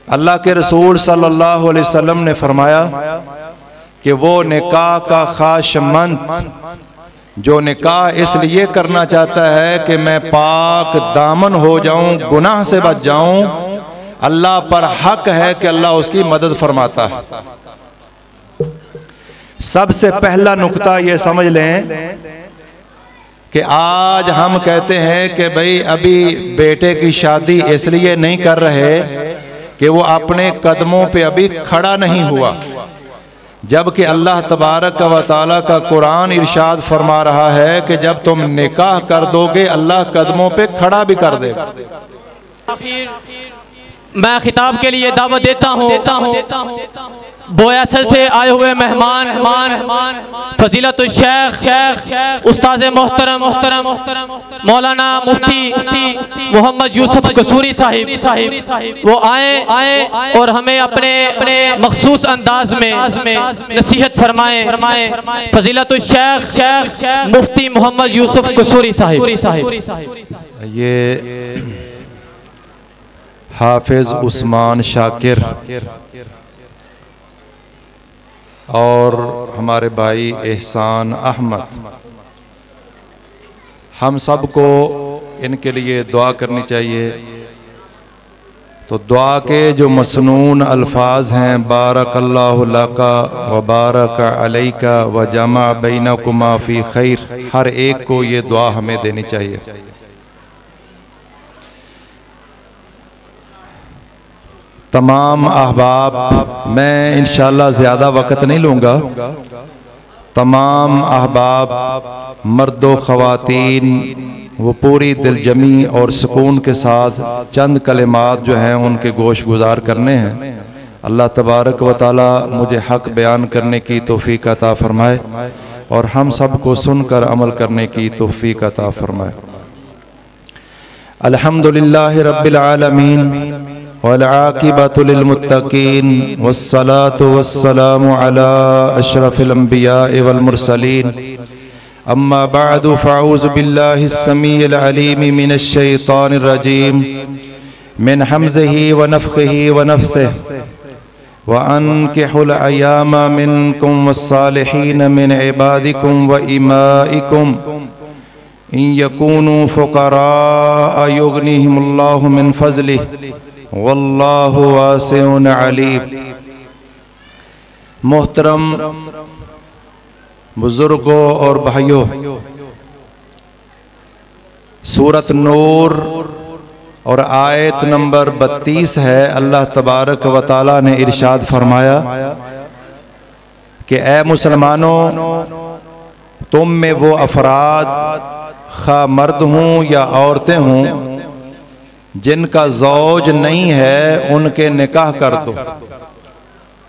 اللہ کے رسول صلی اللہ علیہ وسلم نے فرمایا کہ وہ نکاح کا خواہشمند جو نکاح اس لیے کرنا چاہتا ہے کہ میں پاک دامن ہو جاؤں، گناہ سے بچ جاؤں، اللہ پر حق ہے کہ اللہ اس کی مدد فرماتا ہے۔ سب سے پہلا نقطہ یہ سمجھ لیں کہ آج ہم کہتے ہیں کہ بھئی ابھی بیٹے کی شادی اس لیے نہیں کر رہے کہ وہ اپنے قدموں پہ ابھی کھڑا نہیں ہوا، جبکہ اللہ تبارک و تعالیٰ کا قرآن ارشاد فرما رہا ہے کہ جب تم نکاح کر دو گے اللہ قدموں پہ کھڑا بھی کر دے گا۔ میں خطاب کے لیے دعوت دیتا ہوں بویاسل سے آئے ہوئے مہمان فضیلت الشیخ استاذ محترم مولانا مفتی محمد یوسف قصوری صاحب وہ آئیں اور ہمیں اپنے مخصوص انداز میں نصیحت فرمائیں۔ فضیلت الشیخ مفتی محمد یوسف قصوری صاحب۔ یہ حافظ عثمان شاکر اور ہمارے بھائی احسان احمد، ہم سب کو ان کے لیے دعا کرنی چاہیے۔ تو دعا کے جو مسنون الفاظ ہیں، بارک اللہ لکا و بارک علیکا و جمع بینکما فی خیر، ہر ایک کو یہ دعا ہمیں دینی چاہیے۔ تمام احباب، میں انشاءاللہ زیادہ وقت نہیں لوں گا، تمام احباب مرد و خواتین وہ پوری دل جمی اور سکون کے ساتھ چند کلمات جو ہیں ان کے گوش گزار کرنے ہیں۔ اللہ تبارک و تعالی مجھے حق بیان کرنے کی توفیق عطا فرمائے اور ہم سب کو سن کر عمل کرنے کی توفیق عطا فرمائے۔ الحمدللہ رب العالمین والعاقبۃ للمتقین والصلاة والسلام علی اشرف الانبیاء والمرسلین، اما بعد فاعوذ باللہ السمیع العلیم من الشیطان الرجیم من حمزہ ونفخہ ونفثہ وَأَنْكِحُوا الْأَيَامَ مِنْكُمْ وَالصَّالِحِينَ مِنْ عِبَادِكُمْ وَإِمَائِكُمْ إِنْ يَكُونُوا فُقَرَاءَ يُغْنِهِمُ اللَّهُ مِنْ فَضْلِهِ وَاللَّهُ وَاسِعٌ عَلِيمٌ۔ محترم بزرگوں اور بھائیوں، سورۃ نور اور آیت نمبر 32 ہے، اللہ تبارک و تعالیٰ نے ارشاد فرمایا کہ اے مسلمانوں، تم میں وہ افراد خواہ مرد ہوں یا عورتیں ہوں جن کا زوج نہیں ہے ان کے نکاح کر دو،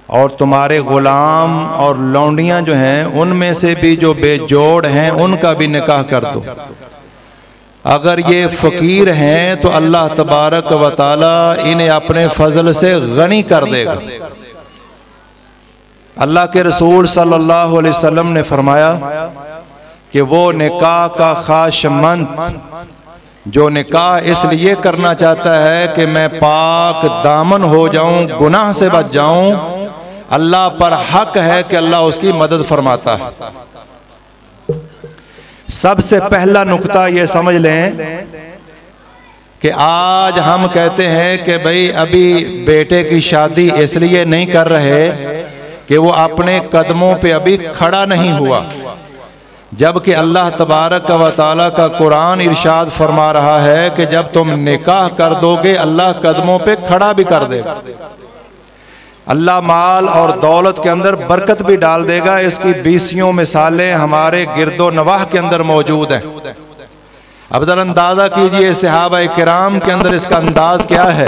اور تمہارے غلام اور لونڈیاں جو ہیں ان میں سے بھی جو بے جوڑ ہیں ان کا بھی نکاح کر دو۔ اگر یہ فقیر ہیں تو اللہ تبارک و تعالی انہیں اپنے فضل سے غنی کر دے گا۔ اللہ کے رسول صلی اللہ علیہ وسلم نے فرمایا کہ وہ نکاح کا خواہشمند جو نکاح اس لیے کرنا چاہتا ہے کہ میں پاک دامن ہو جاؤں، گناہ سے بچ جاؤں، اللہ پر حق ہے کہ اللہ اس کی مدد فرماتا ہے۔ سب سے پہلا نقطہ یہ سمجھ لیں کہ آج ہم کہتے ہیں کہ بھئی ابھی بیٹے کی شادی اس لیے نہیں کر رہے کہ وہ اپنے قدموں پہ ابھی کھڑا نہیں ہوا، جبکہ اللہ تبارک و تعالیٰ کا قرآن ارشاد فرما رہا ہے کہ جب تم نکاح کر دو گے اللہ قدموں پہ کھڑا بھی کر دے گا۔ اللہ مال اور دولت کے اندر برکت بھی ڈال دے گا۔ اس کی 20 مثالیں ہمارے گرد و نواح کے اندر موجود ہیں۔ اب ذرا اندازہ کیجئے صحابہ کرام کے اندر اس کا انداز کیا ہے۔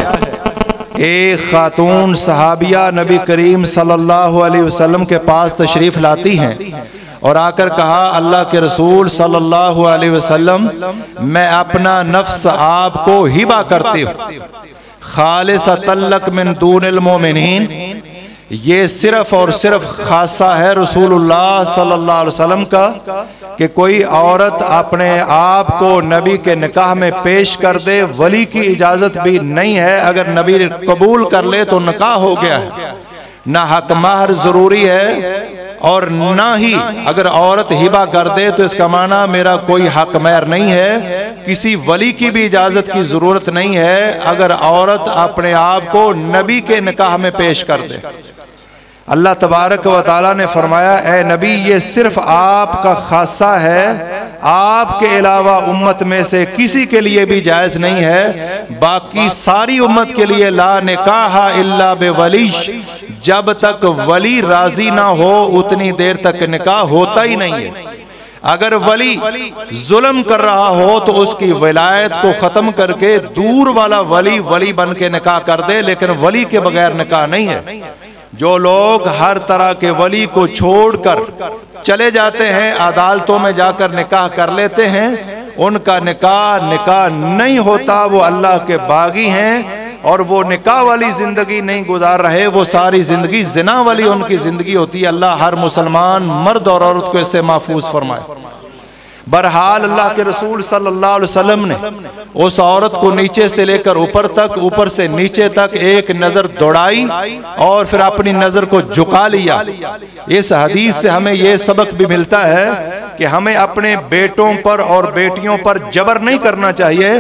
ایک خاتون صحابیہ نبی کریم صلی اللہ علیہ وسلم کے پاس تشریف لاتی ہیں اور آ کر کہا، اللہ کے رسول صلی اللہ علیہ وسلم، میں اپنا نفس آپ کو ہبہ کرتی ہوں، خالصۃ لک من دون المومنین، یہ صرف اور صرف خاصہ ہے رسول اللہ صلی اللہ علیہ وسلم کا کہ کوئی عورت اپنے آپ کو نبی کے نکاح میں پیش کر دے، ولی کی اجازت بھی نہیں ہے، اگر نبی قبول کر لے تو نکاح ہو گیا ہے۔ نہ حق مہر ضروری ہے اور نہ ہی اگر عورت ہبہ کر دے تو اس کا معنی میرا کوئی حق مہر نہیں ہے، کسی ولی کی بھی اجازت کی ضرورت نہیں ہے اگر عورت اپنے آپ کو نبی کے نکاح میں پیش کر دے۔ اللہ تبارک و تعالیٰ نے فرمایا اے نبی یہ صرف آپ کا خاصہ ہے، آپ کے علاوہ امت میں سے کسی کے لیے بھی جائز نہیں ہے، باقی ساری امت کے لیے لا نکاح الا بولی، جب تک ولی راضی نہ ہو اتنی دیر تک نکاح ہوتا ہی نہیں ہے۔ اگر ولی ظلم کر رہا ہو تو اس کی ولایت کو ختم کر کے دور والا ولی بن کے نکاح کر دے، لیکن ولی کے بغیر نکاح نہیں ہے۔ جو لوگ ہر طرح کے ولی کو چھوڑ کر چلے جاتے ہیں، عدالتوں میں جا کر نکاح کر لیتے ہیں، ان کا نکاح نہیں ہوتا، وہ اللہ کے باغی ہیں اور وہ نکاح والی زندگی نہیں گزار رہے، وہ ساری زندگی زنا والی ان کی زندگی ہوتی ہے۔ اللہ ہر مسلمان مرد اور عورت کو اس سے محفوظ فرمائے۔ بہرحال اللہ کے رسول صلی اللہ علیہ وسلم نے اس عورت کو نیچے سے لے کر اوپر تک، اوپر سے نیچے تک ایک نظر دوڑائی اور پھر اپنی نظر کو جھکا لیا۔ اس حدیث سے ہمیں یہ سبق بھی ملتا ہے کہ ہمیں اپنے بیٹوں پر اور بیٹیوں پر جبر نہیں کرنا چاہیے۔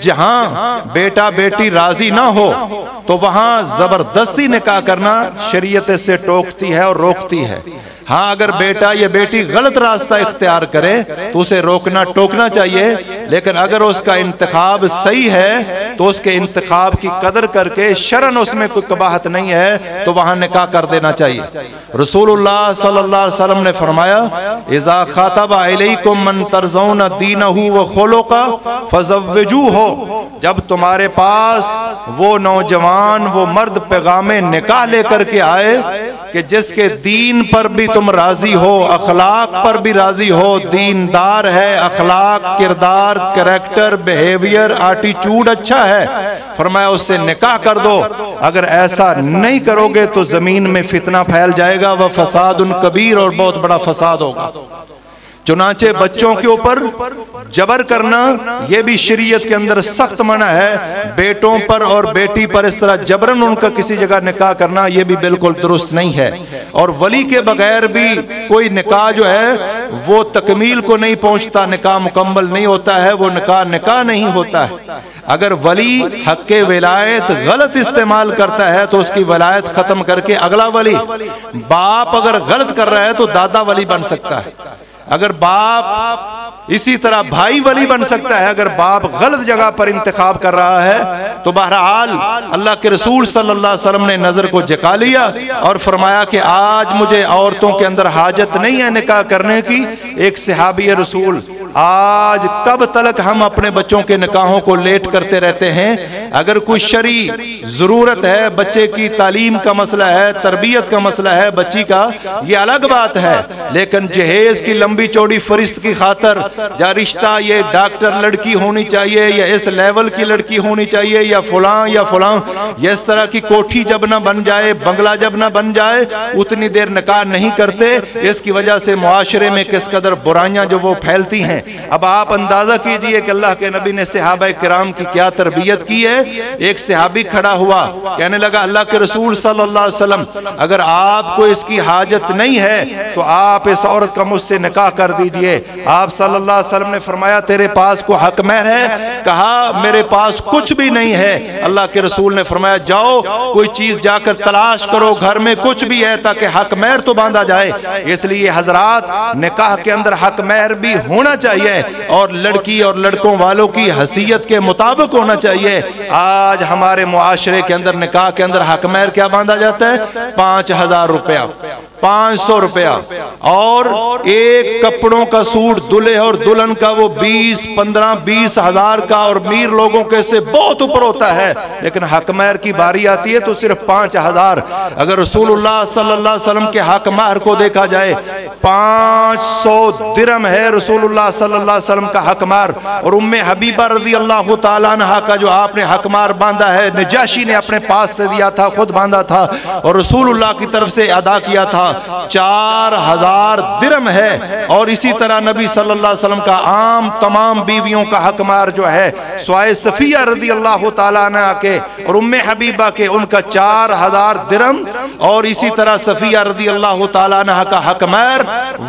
جہاں بیٹا بیٹی راضی نہ ہو تو وہاں زبردستی نکاح کرنا شریعت سے ٹوکتی ہے اور روکتی ہے۔ ہاں اگر بیٹا یا بیٹی غلط راستہ اختیار کرے تو اسے روکنا ٹوکنا چاہیے، لیکن اگر اس کا انتخاب صحیح ہے تو اس کے انتخاب کی قدر کر کے شرعاً اس میں کوئی قباحت نہیں ہے تو وہاں نکاح کر دینا چاہیے۔ رسول اللہ صلی اللہ علیہ وسلم نے فرمایا اذا خاطب علیکم من ترضون دینہ وخلقہ فزوجوہ، جب تمہارے پاس وہ نوجوان وہ مرد پیغام نکاح لے کر کے آئے کہ جس کے دین پر بھی تم راضی ہو، اخلاق پر بھی راضی ہو، دیندار ہے، اخلاق، کردار، کریکٹر، بیہیویئر، ایٹیچیوڈ اچھا ہے، فرمایا اس سے نکاح کر دو۔ اگر ایسا نہیں کرو گے تو زمین میں فتنہ پھیل جائے گا، وفساد کبیر، اور بہت بڑا فساد ہوگا۔ چنانچہ بچوں کے اوپر جبر کرنا یہ بھی شریعت کے اندر سخت منع ہے۔ بیٹوں پر اور بیٹی پر اس طرح جبرن ان کا کسی جگہ نکاح کرنا یہ بھی بالکل درست نہیں ہے، اور ولی کے بغیر بھی کوئی نکاح جو ہے وہ تکمیل کو نہیں پہنچتا، نکاح مکمل نہیں ہوتا ہے، وہ نکاح نہیں ہوتا ہے۔ اگر ولی حق ولایت غلط استعمال کرتا ہے تو اس کی ولایت ختم کر کے اگلا ولی، باپ اگر غلط کر رہا ہے تو دادا ولی بن سکتا ہے، اگر باپ اسی طرح بھائی ولی بن سکتا ہے، اگر باپ غلط جگہ پر انتخاب کر رہا ہے تو بہرحال اللہ کے رسول صلی اللہ علیہ وسلم نے نظر کو جھکا لیا اور فرمایا کہ آج مجھے عورتوں کے اندر حاجت نہیں ہے نکاح کرنے کی۔ ایک صحابی رسول آج کب تلک ہم اپنے بچوں کے نکاحوں کو لیٹ کرتے رہتے ہیں؟ اگر کوئی شرعی ضرورت ہے، بچے کی تعلیم کا مسئلہ ہے، تربیت کا مسئلہ ہے بچی کا، یہ الگ بات ہے، لیکن جہیز کی لمبی چوڑی فرست کی خاطر یا رشتہ یہ ڈاکٹر لڑکی ہونی چاہیے یا اس لیول کی لڑکی ہونی چاہیے یا فلاں یا اس طرح کی کوٹھی جب نہ بن جائے، بنگلہ جب نہ بن جائے اتنی دیر نکاح نہیں کرتے۔ اس کی وجہ سے معاشرے میں کس قدر برائیاں جو وہ پھیلتی ہیں۔ اب آپ اندازہ کیجئے کہ اللہ کے نبی نے صحابہ کرام کی کیا تربیت کی ہے۔ ایک صحابی کھڑا ہوا کہنے لگا اللہ کے رسول صلی اللہ علیہ وسلم اگر آپ کو اس کی حاجت نہیں ہے تو آپ اس عورت کا مجھ سے نکاح کر دیجئے۔ آپ صلی اللہ علیہ وسلم نے فرمایا تیرے پاس کو حق مہر ہے؟ کہا میرے پاس کچھ بھی نہیں ہے۔ اللہ کے رسول نے فرمایا جاؤ کوئی چیز جا کر تلاش کرو، گھر میں کچھ بھی ہے تاکہ حق مہر تو باندھا جائے۔ اس لیے حضرات نکاح کے اندر حق مہر بھی ہونا چاہیے اور لڑکی اور لڑکوں والوں کی حیثیت کے مطابق ہونا چاہیے۔ آج ہمارے معاشرے کے اندر نکاح کے اندر حق مہر کیا باندھا جاتا ہے؟ 5000 روپیہ، 500 روپیہ، اور ایک کپڑوں کا سوٹ دلہے اور دلہن کا وہ 15-20 ہزار کا اور امیر لوگوں کے سے بہت اوپر ہوتا ہے، لیکن حق مہر کی باری آتی ہے تو صرف 5,000۔ اگر رسول اللہ صلی اللہ علیہ وسلم کے حق مہر کو دیکھا جائے 500 درہم ہے رسول اللہ صلی اللہ علیہ وسلم کا حق مہر، اور ام حبیبہ رضی اللہ تعالیٰ عنہ کا جو آپ نے حق مہر باندھا ہے، نجاشی نے اپنے پاس سے دیا تھا، خود باندھا تھا اور رسول اللہ کی طرف سے ادا کیا تھا، 4,000 درہم ہے۔ اور اسی طرح نبی صلی اللہ علیہ وسلم کا عام تمام بیویوں کا حق مہر جو ہے سوائے صفیہ رضی اللہ تعالیٰ عنہ کے اور ام حبیبہ کے، ان کا 4,000 درہم، اور اسی طرح صفیہ رضی اللہ تعالیٰ عنہ کا حق مہر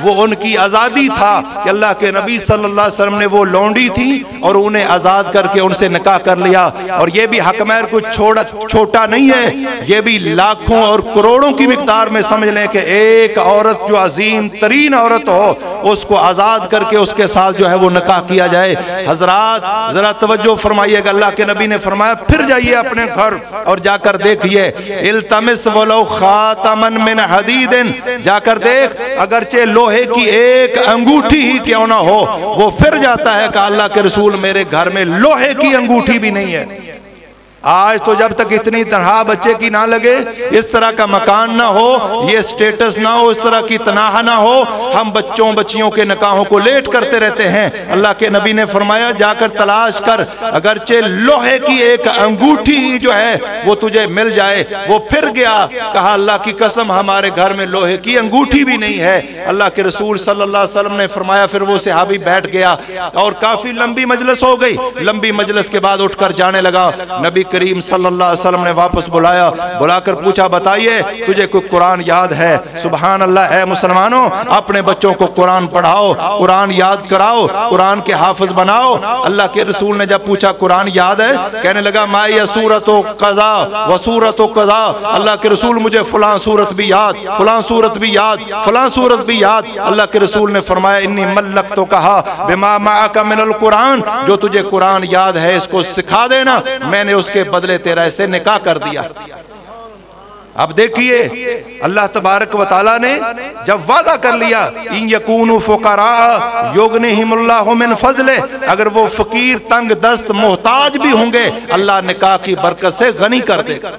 وہ ان کی آزادی تھا کہ اللہ کے نبی صلی اللہ علیہ وسلم نے وہ لونڈی تھی اور انہیں آزاد کر کے ان سے نکاح کر لیا۔ اور یہ بھی حق مہر کچھ چھوٹا نہیں ہے، یہ بھی لاکھوں اور کروڑوں کی مقدار میں سمجھ لیں کہ ایک عورت جو عظیم ترین عورت ہو اس کو آزاد کر کے اس کے ساتھ جو ہے وہ نکاح کیا جائے۔ حضرات ذرا توجہ فرمائیے گا، اللہ کے نبی نے فرمایا پھر جائیے اپنے گھر اور جا کر دیکھئے، التمس ولو خاتما من حدید، جا کر دیکھ اگرچہ لوہے کی ایک انگوٹھی ہی کیوں نہ ہو۔ وہ پھر جاتا ہے کہ اللہ کے رسول میرے گھر میں لوہے کی انگوٹھی بھی نہیں ہے۔ آج تو جب تک اتنی تنہا بچے کی نہ لگے، اس طرح کا مکان نہ ہو، یہ سٹیٹس نہ ہو، اس طرح کی تنہا نہ ہو، ہم بچوں بچیوں کے نکاحوں کو لیٹ کرتے رہتے ہیں۔ اللہ کے نبی نے فرمایا جا کر تلاش کر، اگرچہ لوہے کی ایک انگوٹھی جو ہے وہ تجھے مل جائے۔ وہ پھر گیا، کہا اللہ کی قسم ہمارے گھر میں لوہے کی انگوٹھی بھی نہیں ہے۔ اللہ کے رسول صلی اللہ علیہ وسلم نے فرمایا، پھر وہ صحابی بیٹھ گیا اور کافی لمبی مجلس ہو گئی۔ لمبی مجلس کے بعد اٹھ کر جانے لگا۔ نبی کریم صلی اللہ علیہ وسلم نے واپس بلا کر پوچھا بتائیے تجھے کوئی قرآن یاد ہے؟ سبحان اللہ، اے مسلمانوں اپنے بچوں کو قرآن پڑھاؤ، قرآن یاد کراؤ، قرآن کے حافظ بناؤ۔ اللہ کے رسول نے جب پوچھا قرآن یاد ہے، کہنے لگا مائی سورت و قضا و سورت و قضا، اللہ کے رسول مجھے فلاں سورت بھی یاد، فلاں سورت بھی یاد، فلاں سورت بھی یاد۔ اللہ کے رسول نے فرمایا انی ملک تو کہا بما معک من القرآن، جو تجھے قرآن یاد ہے اس کو سکھا دینا، میں نے اس کے بدلے تیرا اسے نکاح کر دیا۔ اب دیکھیے اللہ تبارک و تعالیٰ نے جب وعدہ کر لیا ان یکونوا فقراء یغنیہم اللہ من فضلہ، اگر وہ فقیر تنگ دست محتاج بھی ہوں گے اللہ نکاح کی برکت سے غنی کر دے گا۔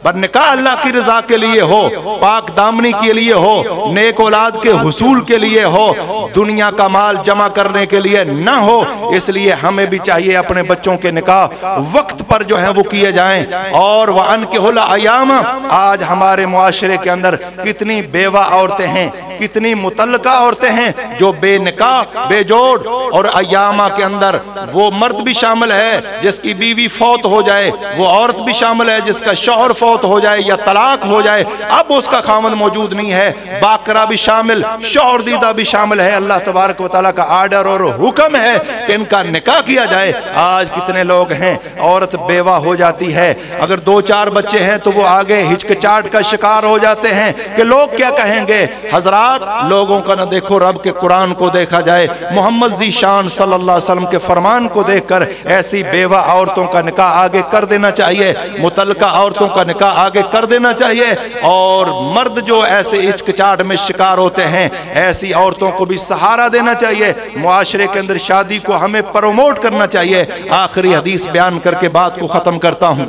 پر نکاح اللہ کی رضا کے لیے ہو، پاک دامنی کے لیے ہو، نیک اولاد کے حصول کے لیے ہو، دنیا کا مال جمع کرنے کے لیے نہ ہو۔ اس لیے ہمیں بھی چاہیے اپنے بچوں کے نکاح وقت پر جو ہیں وہ کیے جائیں۔ اور وَأَنْكِحُوا الْأَيَامَ، آج ہمارے معاشرے کے اندر کتنی بیوہ عورتیں ہیں، کتنی مطلقہ عورتیں ہیں جو بے نکاح بے جوڑ، اور ایامہ کے اندر وہ مرد بھی شامل ہے جس کی بیوی فوت ہو جائے، وہ عورت بھی شامل ہے جس کا شوہر فوت ہو جائے یا طلاق ہو جائے، اب اس کا خاوند موجود نہیں ہے، باقرہ بھی شامل، شوہر دیدہ بھی شامل ہے۔ اللہ تبارک و تعالیٰ کا آرڈر اور حکم ہے کہ ان کا نکاح کیا جائے۔ آج کتنے لوگ ہیں عورت بیوہ ہو جاتی ہے، اگر 2-4 بچے ہیں تو وہ آگے ہچکچاہٹ کا شکار ہو جاتے ہیں کہ لوگ کیا کہیں گے۔ حضرات لوگوں کا نہ دیکھو، رب کے قرآن کو دیکھا جائے، محمد ذی شان صلی اللہ علیہ وسلم کے فرمان کو دیکھ کر ایسی بیوہ عورتوں کا نکاح آگے کر دینا چاہیے، متعلقہ عورتوں کا نکاح آگے کر دینا چاہیے۔ اور مرد جو ایسے ہچکچاہٹ میں شکار ہوتے ہیں ایسی عورتوں کو بھی سہارا دینا چاہیے۔ معاشرے کے اندر شادی کو ہمیں پروموٹ کرنا چاہیے۔ آخری حدیث بیان کر کے بات کو ختم کرتا ہوں۔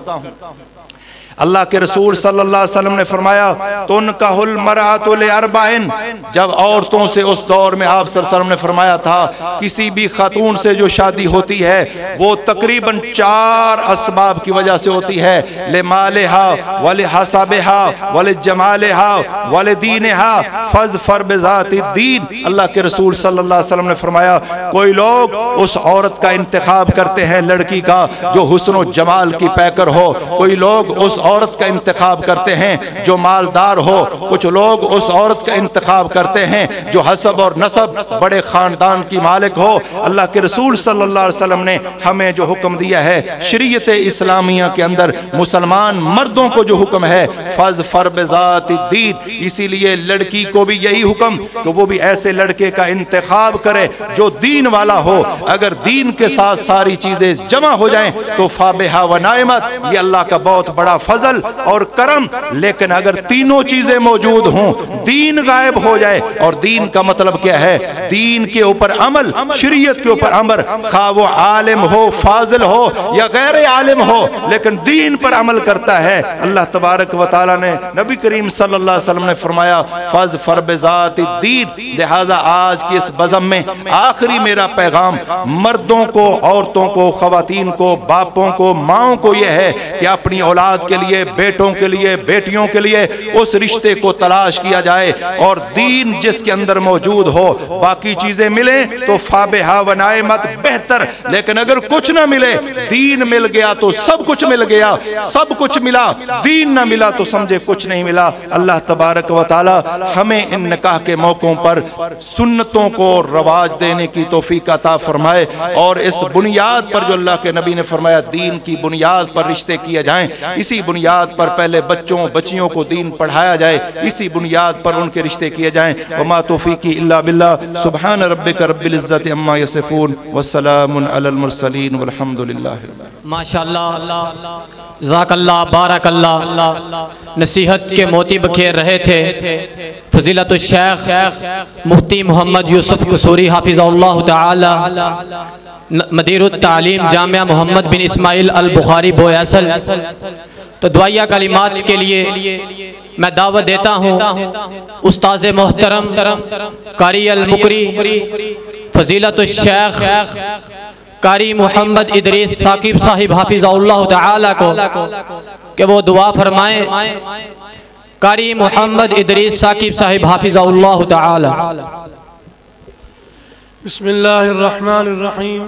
اللہ کے رسول صلی اللہ علیہ وسلم نے فرمایا تنکح المرأۃ لاربع، جب عورتوں سے اس دور میں آپ صلی اللہ علیہ وسلم نے فرمایا تھا کسی بھی خاتون سے جو شادی ہوتی ہے وہ تقریباً 4 اسباب کی وجہ سے ہوتی ہے، لمالها ولحسبها ولجمالها ولدینها فاظفر بذات الدین۔ اللہ کے رسول صلی اللہ علیہ وسلم نے فرمایا کوئی لوگ اس عورت کا انتخاب کرتے ہیں لڑکی کا جو حسن و جمال کی پیکر ہو، کوئی لوگ اس عورت کا انتخاب کرتے ہیں جو مالدار ہو، کچھ لوگ اس عورت کا انتخاب کرتے ہیں جو حسب اور نسب بڑے خاندان کی مالک ہو۔ اللہ کے رسول صلی اللہ علیہ وسلم نے ہمیں جو حکم دیا ہے شریعت اسلامیہ کے اندر مسلمان مردوں کو جو حکم ہے فاظفر بذات الدین، اسی لیے لڑکی کو بھی یہی حکم کہ وہ بھی ایسے لڑکے کا انتخاب کرے جو دین والا ہو۔ اگر دین کے ساتھ ساری چیزیں جمع ہو جائیں تو فابہا و نعمت، یہ اللہ کا بہت بڑا بڑا فضل اور کرم، لیکن اگر تینوں چیزیں موجود ہوں، دین غائب ہو جائے، اور دین کا مطلب کیا ہے؟ دین کے اوپر عمل، شریعت کے اوپر عمل، خواہ وہ عالم ہو، فاضل ہو یا غیر عالم ہو، لیکن دین پر عمل کرتا ہے، اللہ تبارک و تعالیٰ نے، نبی کریم صلی اللہ علیہ وسلم نے فرمایا فَاظْفَرْ بِذَاتِ الدِّینِ۔ لہذا آج کی اس بزم میں آخری میرا پیغام مردوں کو، عورتوں کو، خواتین کو، باپوں کو، ماؤں کو یہ ہے کہ اپنی اولاد کے لیے، بیٹوں کے لیے، بیٹیوں کے لیے اس رشتے کو تلاش کیا جائے، اور دین جس کے اندر موجود ہو، باقی چیزیں ملیں تو فابہا و نعمت، بہتر، لیکن اگر کچھ نہ ملے، دین مل گیا تو سب کچھ مل گیا، سب کچھ ملا، دین نہ ملا تو سمجھے کچھ نہیں ملا۔ اللہ تبارک و تعالی ہمیں ان نکاح کے موقعوں پر سنتوں کو رواج دینے کی توفیق عطا فرمائے، اور اس بنیاد پر جو اللہ کے نبی نے فرمایا دین کی بنیاد پر رشتے کیے جائیں، اسی بنیاد پر پہلے بچوں بچیوں کو دین پڑھایا جائے، اسی بنیاد پر ان کے رشتے کیے جائیں۔ وما توفیقی الا باللہ، سبحان ربک رب العزت عما یصفون، والسلام علی المرسلین، والحمد للہ۔ ماشاءاللہ، جزاک اللہ، بارک اللہ، نصیحت کے موتی بکھیر رہے تھے فضیلت الشیخ مفتی محمد یوسف قصوری حافظ اللہ تعالی، مدیر التعلیم جامعہ محمد بن اسماعیل البخاری بویسل۔ تو دعائیہ کلمات کے لیے میں دعوت دیتا ہوں استاذ محترم قاری المقری فضیلت الشیخ قاری محمد ادریس ثاقب صاحب حافظ اللہ تعالی کو کہ وہ دعا فرمائیں۔ قاری محمد ادریس ثاقب صاحب حافظ اللہ تعالی۔ بسم اللہ الرحمن الرحیم۔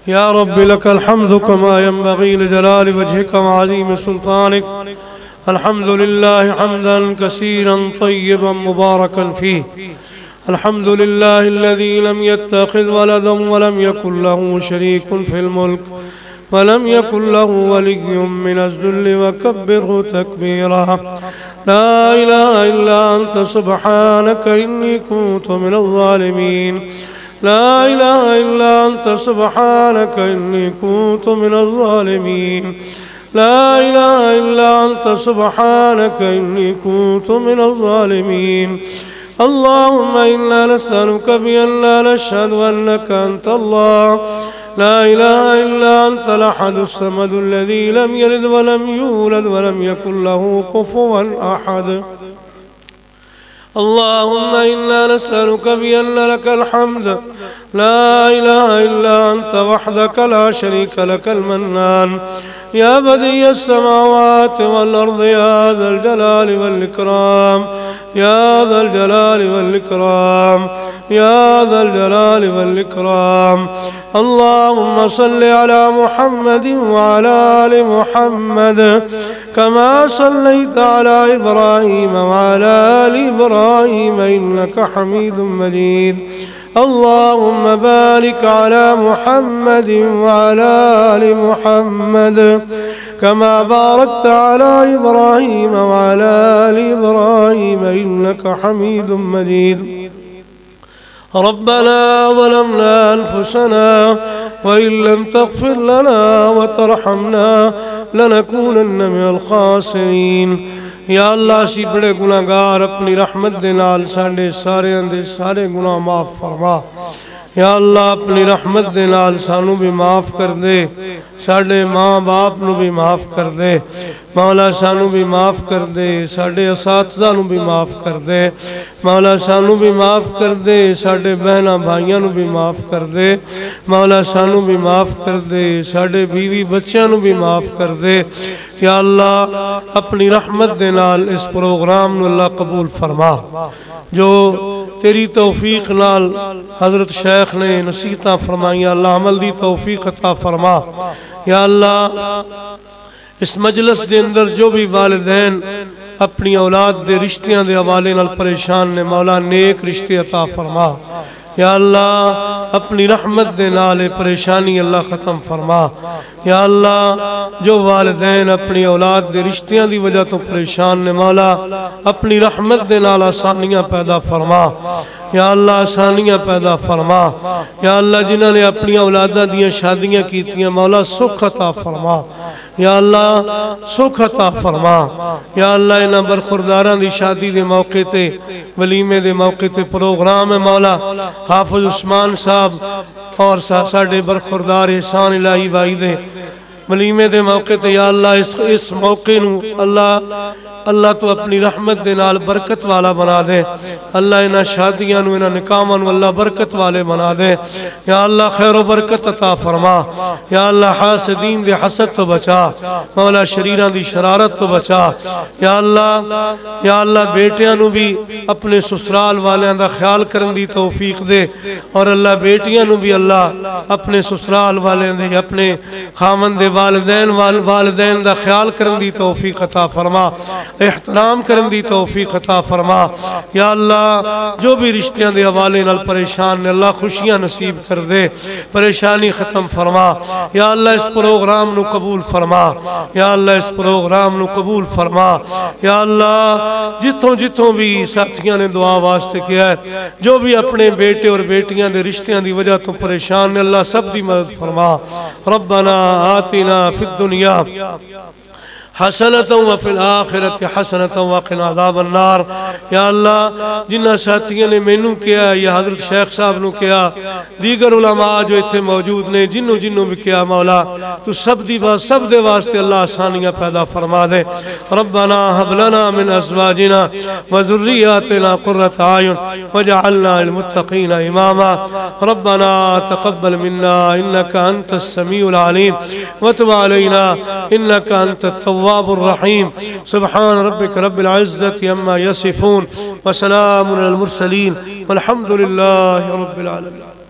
یا رب لک الحمد کما ينبغی لجلال وجہک وعظیم سلطانک، الحمد للہ حمدا کثیرا طیبا مبارکا فیہ، الحمد للہ الذی لم يتخذ ولدا ولم يكن له شریک فی الملک ولم يكن له ولی من الذل وکبره تکبیرا، لا الہ الا انت سبحانک انی کنت من الظالمین، لا الہ الا انت سبحانک انی کنت من الظالمین، لا الہ الا انت سبحانک انی کنت من الظالمین۔ اللہم انا نسألک بأننا نشہد انک انت اللہ، لا الہ الا انت الاحد الصمد الذی لم یلد ولم یولد ولم یکن له کفوا احد۔ اللہم انا نسألک بأن لک الحمد، لا الہ الا انت وحدک لا شریک لک المنان، یا بدیع السماوات والارض، یا ذا الجلال والاکرام، یا ذا الجلال والاکرام، یا ذا الجلال والاکرام۔ اللہم صل علی محمد وعلی آل محمد كما صليت على إبراهيم وعلى آل إبراهيم إنك حميد مجيد، اللهم بارك على محمد وعلى آل محمد كما باركت على إبراهيم وعلى آل إبراهيم إنك حميد مجيد۔ ربنا ظلمنا أنفسنا وإن لم تغفر لنا وترحمنا لنکونن من الخاسرین۔ یا اللہ اسی بڑے گناہگار، اپنی رحمت دے نال ساڈے سارے گناہ معاف فرما۔ یا اللہ اپنی رحمت دے نال سانو بھی معاف کر دے، ساڈے ماں باپ نو بھی معاف کر دے، مولا سانو بھی معاف کر دے، ساڈے اساتذہ نو بھی معاف کر دے، مولا سانو بھی معاف کر دے، ساڈے بہناں بھائیاں نو بھی معاف کر دے، مولا سانو بھی معاف کر دے، ساڈے بیوی بچیاں نو بھی معاف کر دے۔ یا اللہ اپنی رحمت دے نال اس پروگرام نو اللہ قبول فرما، جو تیری توفیق نال حضرت شیخ نے نصیحتاں فرمائیاں، اللہ عمل دی توفیق عطا فرما۔ یا اللہ اس مجلس دے اندر جو بھی والدین اپنی اولاد دے رشتیاں دے حوالے نال پریشان نے، مولا نیک رشتے عطا فرما۔ یا اللہ اپنی رحمت دے نال پریشانی اللہ ختم فرما۔ یا اللہ جو والدین اپنی اولاد دے رشتیاں دی وجہ تو پریشان نے، مولا اپنی رحمت دے نال آسانیاں پیدا فرما۔ یا اللہ آسانیاں پیدا فرما یا اللہ جنہوں نے اپنی اولاداں دیاں شادیاں کیتیاں مولا سکھ عطا فرما یا اللہ سکھ عطا فرما یا اللہ انہاں برخورداراں دی شادی دے موقع تے ولیمے دے موقع تے پروگرام ہے مولا حافظ عثمان صاحب اور ساڑھے برخوردار احسان الہی بھائی دے ولیمے دے موقع تے یا اللہ اس موقع نو اللہ تو اپنی رحمت دے نال برکت والا بنا دے اللہ انہاں شادیاں نو انہاں نکاحاں نو اللہ برکت والے بنا دے یا اللہ خیر و برکت عطا فرما یا اللہ حاسدین دے حسد تو بچا مولا شریراں دی شرارت تو بچا یا اللہ بیٹیاں نو بھی اپنے سسرال والیاں دا خیال کرن دی توفیق دے اور اللہ بیٹیاں نو بھی اللہ اپنے سسرال والیاں دے اپنے خامن دے والدین دا خیال کرن دی توفیق عطا فرما احترام کرن دی توفیق عطا فرما یا اللہ جو بھی رشتیاں دے حوالے نال پریشان نے اللہ خوشیاں نصیب کر دے پریشانی ختم فرما یا اللہ اس پروگرام نو قبول فرما یا اللہ اس پروگرام نو قبول فرما یا اللہ جتوں بھی ساتھیاں نے دعا واسطے کیا ہے جو بھی اپنے بیٹے اور بیٹیاں دے رشتیاں دی وجہ تو پریشان نے اللہ سب دی مدد فرما ربنا آتنا فی الدنیا حسنة وفي الآخرة حسنة وقنا عذاب النار یا اللہ جنہ ساتھیوں نے مینوں کیا یا حضرت شیخ صاحب نو کیا دیگر علماء جو اتھے موجود نے جنوں بھی کیا مولا تو سب دے واسطے اللہ آسانیاں پیدا فرما دے ربنا هب لنا من ازواجنا وذرياتنا قرة اعين واجعلنا للمتقين اماما ربنا تقبل منا انك انت السميع العليم وتب علينا انك انت التواب الرحيم سبحان ربك رب العزة عما يصفون وسلام على المرسلين والحمد لله رب العالمين